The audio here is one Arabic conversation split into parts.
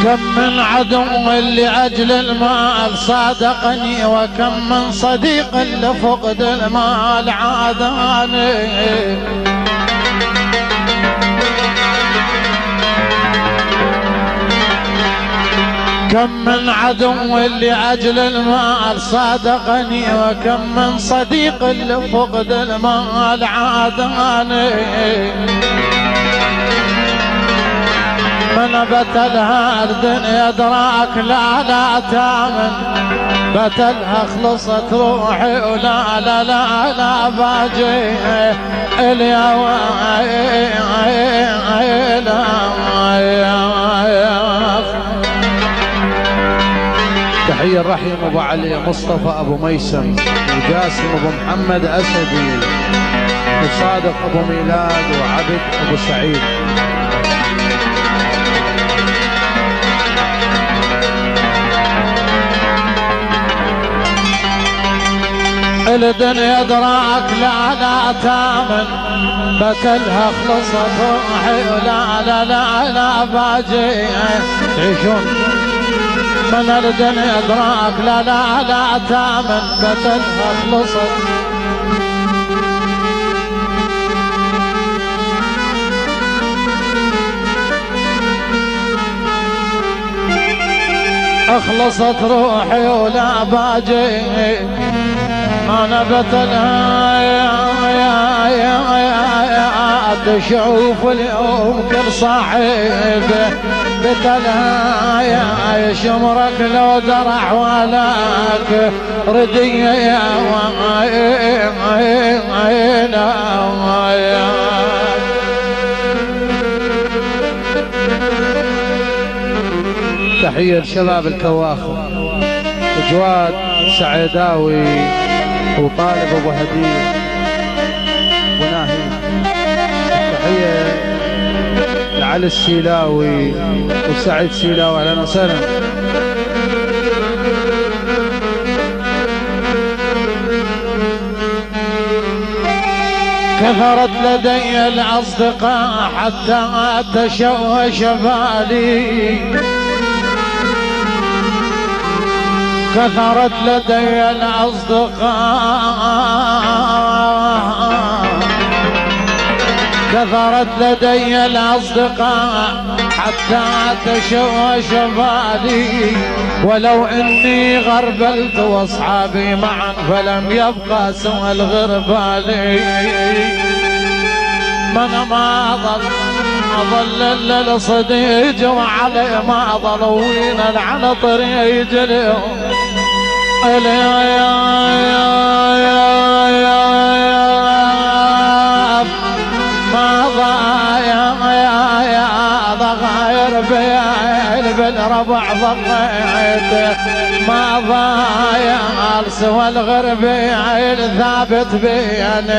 كم من عدو لأجل المال صادقني، وكم من صديق لفقد المال عاداني. كم من عدو لأجل المال صادقني، وكم من صديق لفقد المال عاداني. من بتلها الدنيا دراك لا تامن، بتلها خلصت روحي ولا لا لا لا باجي اليوم. تحية الرحيم ابو علي مصطفى ابو ميسم، وجاسم ابو محمد اسدي، وصادق ابو ميلاد، وعبد ابو سعيد. الدنيا دراك لا تامن، بتلها خلصت روحي ولا لا لا لا باجي تعيشون. من الدنيا دراك لا تامن، بتلها خلصت. اخلصت روحي ولا باجي. انا بتلها تشوف اليوم كل صاحب، بتلها يا شمرك لو درع ولك ردي يا تحية لشباب الكواخر، جواد سعيداوي، وطالب ابو هديه، وناهي. تحيه لعلي السيلاوي وسعيد سيلاوي، اهلا وسهلا. كثرت لدي الاصدقاء حتى تشوش بالي، كثرت لدي الأصدقاء، كثرت لدي الأصدقاء حتى تشوش بالي. ولو إني غربلت وأصحابي معا فلم يبقى سوى الغربالي. من ما ظل للصديق وعلي ما ظلوين على طريق اليوم. ما ضايع ضغاير بالربع ضغيت، ما ضايع سوى الغربيع الثابت بين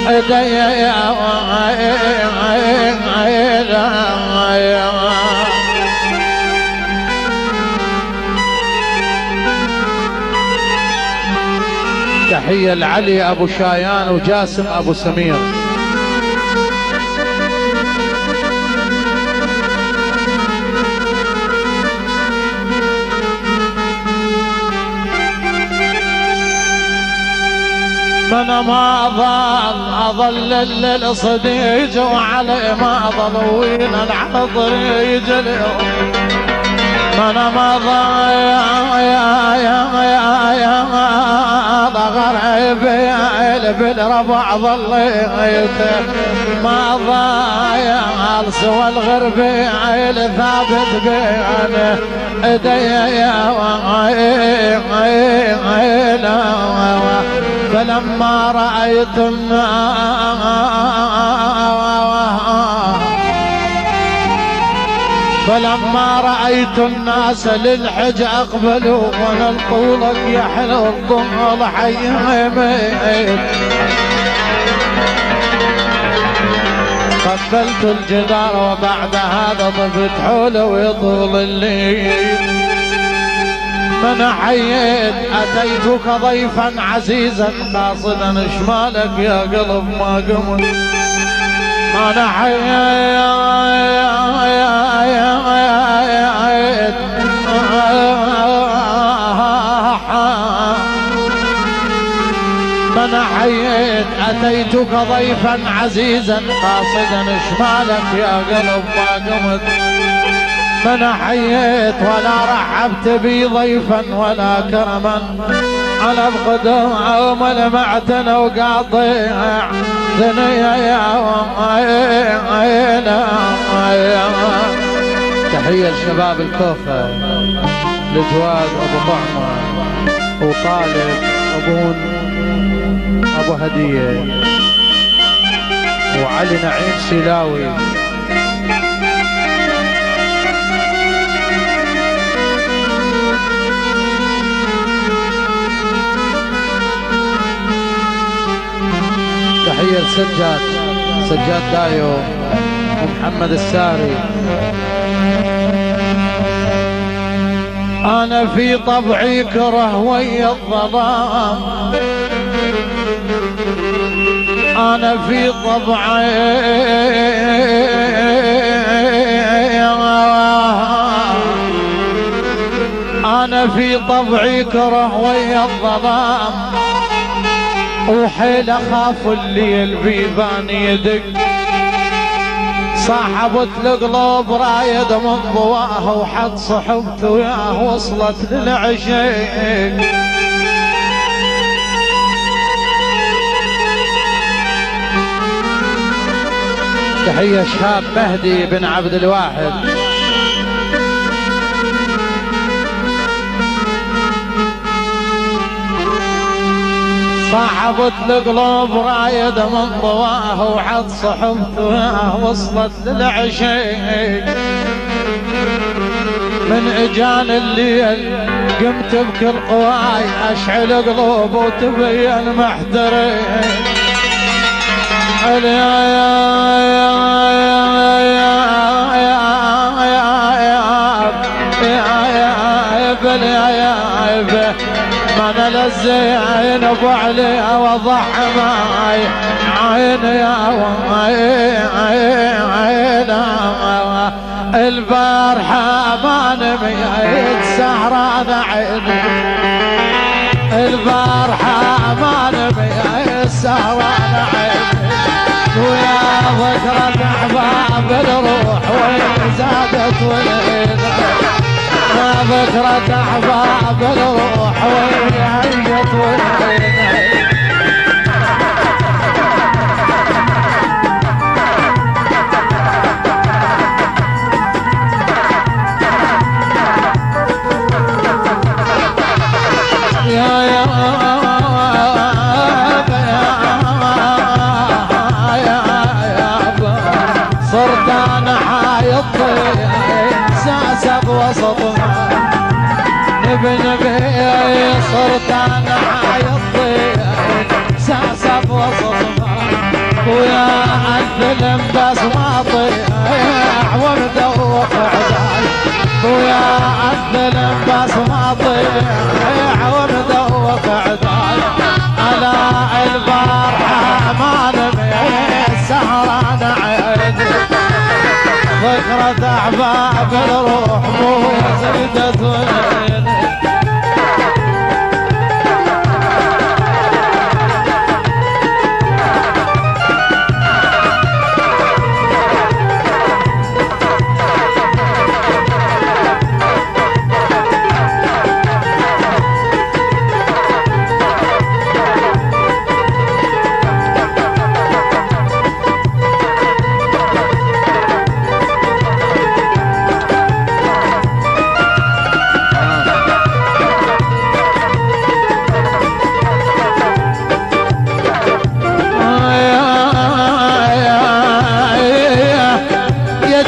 ايدي يا تحية لعلي ابو شايان وجاسم ابو سمير. من ما أظل للصديق وعلي ما ظلوين على طريق اليوم. من ما غريبي بالربع ظليت، ما ضايع سوى الغربيع الثابت بين ايدي فلما رأيت الناس للحج اقبلوا، وانا طولك يا حلو الضم حيميت. قبلت الجدار وبعد هذا طفت حوله ويطول الليل. من حييت أتيتك ضيفا عزيزا قاصدا شمالك يا قلب ما قمت. أنا حييت من حييت أتيتك ضيفا عزيزا قاصدا شمالك يا قلب ما قمت. من حييت ولا رحبت بي ضيفا ولا كرما على بقدوم عوم المعتن وقاطع دنيا يا تحية لشباب الكوفة، لجواد أبو طعمة وطالب أبو هدية وعلي نعيم سلاوي. تحية سجاد دايو ومحمد الساري. أنا في طبعي كره ويا الظلام، أنا في طبعي أنا في طبعي كره ويا الظلام، وحيل أخاف الليل بيبان يدق. صاحبت القلوب رايد من ضواه وحد صحبت وياه وصلت للعشيق. تحية شهاب مهدي بن عبد الواحد. صاحبت القلوب رايد من ضواه وحد صحبت وياه وصلت للعشيق. من اجان الليل قمت بكل قواي اشعل قلوب وتبين محترق. من الزين ابو علي وضح معي عين يا عين البارحة ما نميت سهران عيني. البارحة ما نميت سهران عيني. ويا ذكرى احباب الروح وين زادت والعين. يا ذكرى احباب الروح وين عيت والعين. صرت انا حايط ساسق وسطها نبي صرت انا حايط ساسق وسطها. ويا الفيلم بس ما طيح ومدوخ عداي. ويا الفيلم بس ما طيح ومدوخ عداي. على البارحة ما نمي سهران عيني. ذكرى احباب الروح مو زيدت والعين.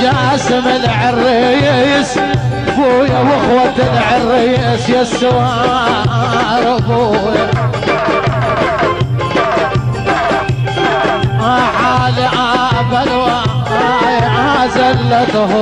جاسم العريس بويا واخوة العريس يا السوار بويا. حال ابا الواي عازلته